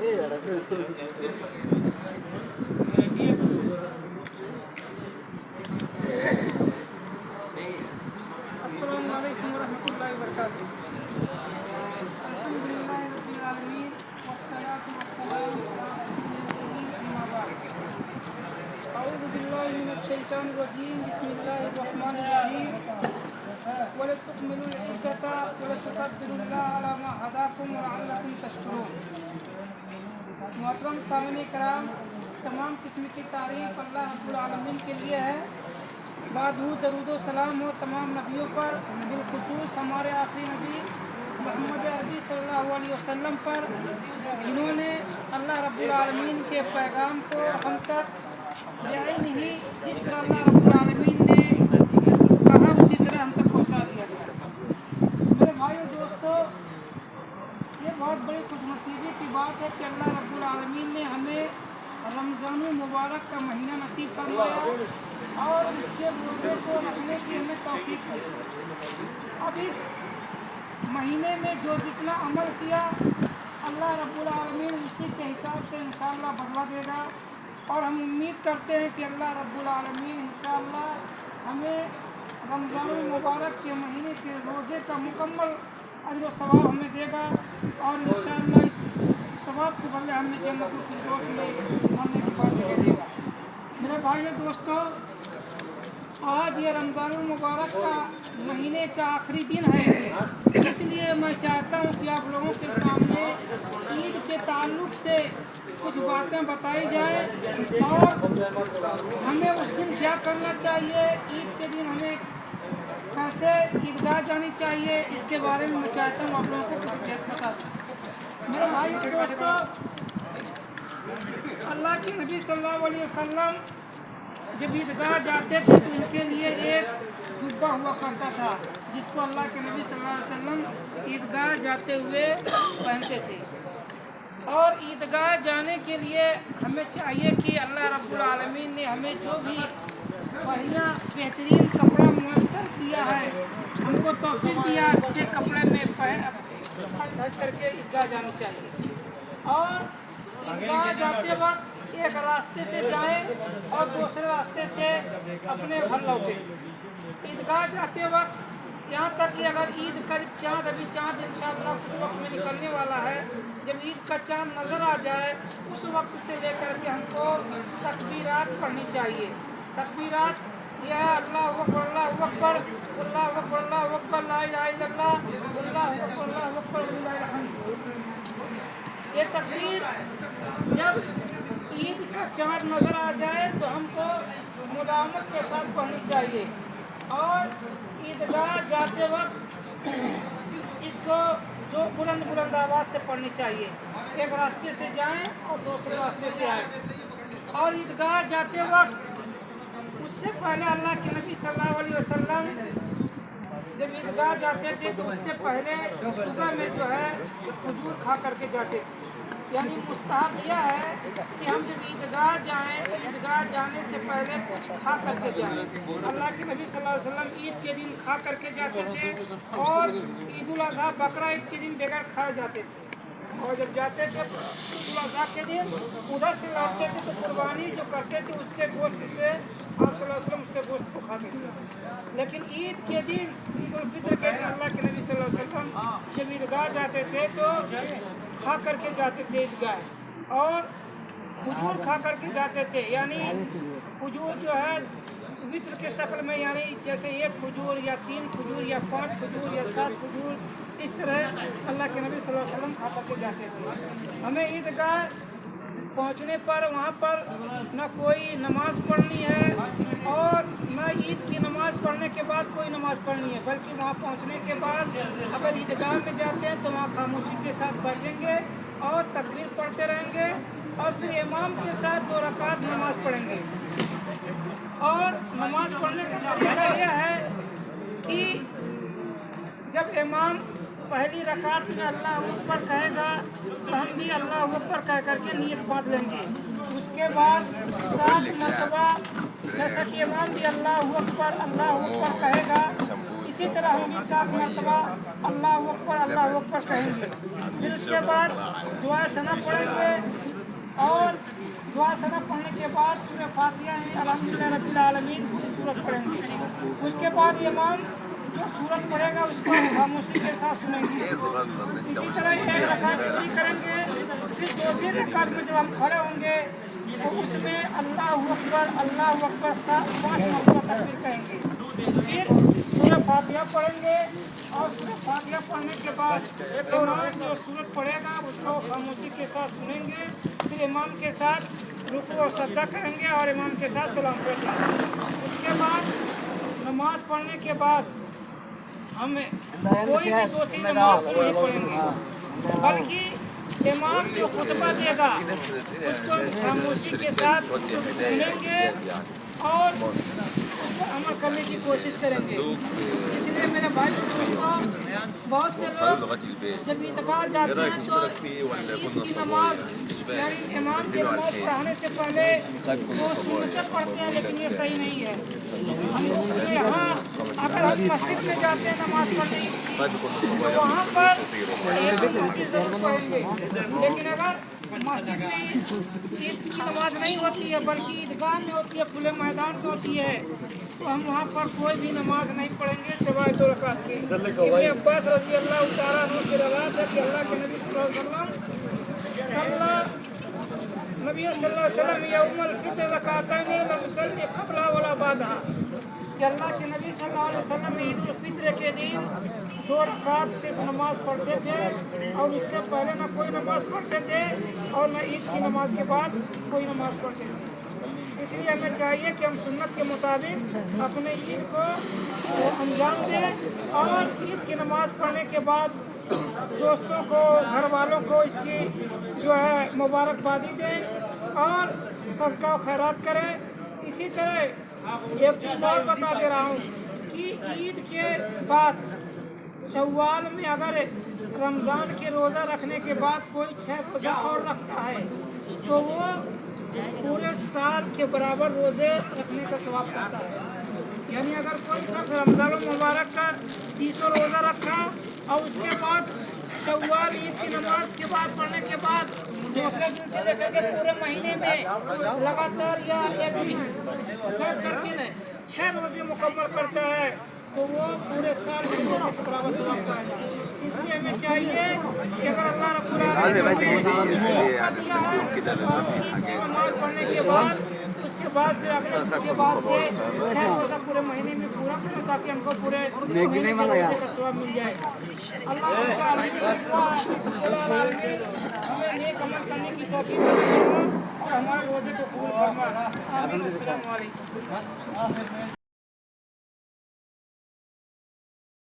अस्सलामु अलैकुम वरहमतुल्लाहि वबरकातुहू। अल्हम्दुलिल्लाहि रब्बिल आलमीन वस्सलातु वस्सलामु अला रसूलिल करीम अम्मा बाद। अऊज़ु बिल्लाहि मिनश शैतानिर रजीम बिस्मिल्लाहिर रहमानिर रहीम। वलितुकमिलुल इद्दता वलितुकब्बिरुल्लाह अला मा हदाकुम वलअल्लकुम तशकुरून। मोहतरम सामईन कराम, तमाम किस्म की तारीफ अल्लाह रब्बुल आलमीन के लिए है। दरूद व सलाम हो तमाम नबियों पर, बिलखुसूस हमारे आखिरी नबी मोहम्मद अरबी सल्लल्लाहु अलैहि वसल्लम पर, जिन्होंने अल्लाह रब्बुल आलमीन के पैगाम को हम तक जाए नहीं जिस तरह अल्लाह रब्बुल आलमीन ने कहा उसी तरह हम तक पहुँचा दिया गया। मेरे भाइयों दोस्तों, ये बहुत बड़ी खुशनसीबी की बात है कि अल्लाह रब्बुल आलमीन ने हमें रमज़ान मुबारक का महीना नसीब फरमाया और इसके रोज़े को रखने की हमें तौफीक दी। अब इस महीने में जो जितना अमल किया अल्लाह रब्बुल आलमीन उसी के हिसाब से इंशाअल्लाह बदला देगा। और हम उम्मीद करते हैं कि अल्लाह रब्बुल आलमीन इंशाअल्लाह हमें रमज़ान मुबारक के महीने के रोज़े का मुकम्मल अजर व सवाब हमें देगा और इंशाअल्लाह इस सवाब के बदले हमें जन्नतुल फिरदौस में आने की बात देगा। मेरे भाइयों दोस्तों, आज ये रमज़ान मुबारक का महीने का आखिरी दिन है, इसलिए मैं चाहता हूँ कि आप लोगों के सामने ईद के ताल्लुक़ से कुछ बातें बताई जाएँ और हमें उस दिन क्या करना चाहिए, ईद के दिन हमें कैसे ईदगाह जानी चाहिए, इसके बारे में मैं चाहता हूँ आप लोगों को कुछ बता दूँ। मेरे भाइयों दोस्तों, अल्लाह के नबी सल्लल्लाहु अलैहि वसल्लम जब ईदगाह जाते थे तो उनके लिए एक जुब्बा हुआ करता था जिसको अल्लाह के नबी सल्लल्लाहु अलैहि वसल्लम ईदगाह जाते हुए पहनते थे। और ईदगाह जाने के लिए हमें चाहिए कि अल्लाह रब्बुल आलमीन ने हमें जो भी बढ़िया बेहतरीन कपड़ा मुयस्सर किया है, हमको तौफीक दिया अच्छे कपड़े में पहन ढक करके ईदगाह जानी चाहिए। और ईदगाह जाते वक्त एक रास्ते से जाएं और दूसरे रास्ते से अपने घर लौटें। ईदगाह जाते वक्त यहाँ तक कि अगर ईद का चाँद अभी चाँद इंशाअल्लाह उस वक्त में निकलने वाला है, जब ईद का चाँद नज़र आ जाए उस वक्त से लेकर के हमको तकबीरात पढ़नी चाहिए। तकबीरात या अल्लाहु अकबर अल्लाहु अकबर अल्लाहु अकबर अल्लाहु अकबर ला इलाहा इल्लल्लाह अल्लाहु अकबर अल्लाहु अकबर लिल्लाहिल हम्द। ये तकबीर जब ईद का चाँद नज़र आ जाए तो हमको मुदावमत के साथ पढ़नी चाहिए। और ईदगाह जाते वक्त इसको जो बुलंद आवाज़ से पढ़नी चाहिए। एक रास्ते से जाएं और दूसरे रास्ते से आएँ। और ईदगाह जाते वक्त उससे पहले अल्लाह के नबी सल्लल्लाहु अलैहि वसल्लम जब ईदगाह जाते थे तो उससे पहले सुबह में जो है खजूर खा करके जाते थे। यानी मुस्ताहब यह है कि हम जब ईदगाह जाएँ तो ईदगाह जाने से पहले कुछ खा करके जाएँ। अल्लाह के नबी सल्लल्लाहु अलैहि वसल्लम ईद के दिन खा करके जाते थे और ईद उल अज़हा बकरा ईद के दिन बगैर खाए जाते थे। और जब जाते थे ईद उल अज़हा के दिन उधर से लौटते थे तो कुर्बानी जो करते थे उसके गोश्त से आप सल्लल्लाहु अलैहि वसल्लम उसके गोश्त को खाते थे। लेकिन ईद के दिन ईद उल फितर के दिन अल्लाह के नबी सल्लल्लाहु अलैहि वसल्लम जब ईदगाह जाते थे तो खा करके जाते थे ईदगाह और खजूर खा करके जाते थे। यानी खजूर जो है वित्र के शक्ल में, यानी जैसे एक खजूर या 3 खजूर या 5 खजूर या 7 खजूर, इस तरह अल्लाह के नबी सल्लल्लाहु अलैहि वसल्लम खा करके जाते थे। हमें ईदगाह पहुंचने पर वहां पर न कोई नमाज़ पढ़नी है और न ईद की नमाज़ पढ़ने के बाद कोई नमाज़ पढ़नी है, बल्कि वहां पहुंचने के बाद अगर ईदगाह में जाते हैं तो वहां खामोशी के साथ बैठेंगे और तकबीर पढ़ते रहेंगे और फिर इमाम के साथ 2 रकात नमाज़ पढ़ेंगे। और नमाज़ पढ़ने का तरीका यह है कि जब इमाम पहली रकात में अल्लाहु अकबर कहेगा तो हम भी अल्लाह अकबर कह करके नियत बांध लेंगे। उसके बाद 7 मरतबा जैसा कि इमाम भी अल्लाह अकबर कहेगा, इसी तरह हम भी 7 मरतबा अल्लाह अकबर कहेंगे। फिर उसके बाद दुआ सना पढ़ेंगे और दुआ सना पढ़ने के बाद सूरह फातिहा है अल्हम्दुलिल्लाह रब्बिल आलमीन पूरी सूरत पढ़ेंगे। उसके बाद इमाम जो सूरत पढ़ेगा उसको खामोशी के साथ सुनेंगे। इसी तरह एक रकात पूरी करेंगे। फिर दूसरी रकात में जब हम खड़े होंगे तो उसमें अल्लाह अकबर 5 मरतबा तकबीर कहेंगे। फिर सूरह फातिहा पढ़ेंगे और सूरह फातिहा पढ़ने के बाद इमाम जो सूरत पढ़ेगा उसको खामोशी के साथ सुनेंगे। फिर इमाम के साथ रुकू और सजदा करेंगे और इमाम के साथ सलाम पढ़ेंगे। उसके बाद नमाज पढ़ने के बाद हमें कोई भी दूसरी नमाज नहीं पढ़ेंगे, बल्कि इमाम जो खुतबा देगा उसको खामोशी के साथ सुनेंगे और उसको अमल करने की कोशिश करेंगे। इसलिए मेरे भाई दोस्तों, बहुत से लोग जब ईदगाह जाते हैं तो ईद की नमाज यानी इमाम की नमाज पढ़ाने से पहले वो सुन्नतें पढ़ते हैं, लेकिन ये सही नहीं है। यहाँ अगर हम मस्जिद में जाते हैं नमाज पढ़ने तो वहाँ पर एक की जरूरत पड़ेंगे, लेकिन अगर मस्जिद में ईद की नमाज नहीं होती है बल्कि ईदगाह में होती है, खुले मैदान में होती है, तो हम वहाँ पर कोई भी नमाज नहीं पढ़ेंगे सिवाय 2 रकात की। इब्न अब्बास रज़ी अल्लाह तआला अन्हु की रवायत है कि अल्लाह के नबी सल्लल्लाहु अलैहि वसल्लम यौमुल फित्र रकातैन ला युसल्ली क़ब्ला वला बादहा, कि अल्लाह के नबी सल्लल्लाहु अलैहि वसल्लम ईद उल फित्र के दिन 2 रकात सिर्फ नमाज पढ़ते थे और इससे पहले न कोई नमाज पढ़ते थे और न ईद की नमाज के बाद कोई नमाज पढ़ते थे। इसलिए हमें चाहिए कि हम सुन्नत के मुताबिक अपने ईद को अंजाम दें और ईद की नमाज पढ़ने के बाद दोस्तों को, घर वालों को इसकी जो है मुबारकबादी दें और सदका खैरात करें। इसी तरह एक चीज़ और बता दे रहा हूँ कि ईद के बाद शव्वाल में अगर रमज़ान के रोज़ा रखने के बाद कोई 6 रोज़ा और रखता है तो वो पूरे साल के बराबर रोज़े रखने का सवाब पाता है। यानी अगर कोई शख्स रमज़ान मुबारक का 30 रोज़ा रखा और उसके बाद शव्वाल ईद की नमाज के बाद पढ़ने के बाद दूसरे दिन से लेकर के पूरे महीने में लगातार या एक दिन करके 6 रोज़े मुकम्मल करता है तो वो पूरे साल के रोज़े के बराबर सवाब पाएगा। इसलिए हमें चाहिए कि अगर अल्लाह रब्बुल आलमीन नमाज पढ़ने के बाद उसके बाद फिर के बाद से 6 रोज़ा पूरे महीने में पूरा करें ताकि हमको पूरे महीने का सवाब मिल जाए। अल्लाह हमें नेक अमल करने की तौफीक दे और हमारे रोज़े को कबूल फरमा। आमीन। अस्सलामु अलैकुम।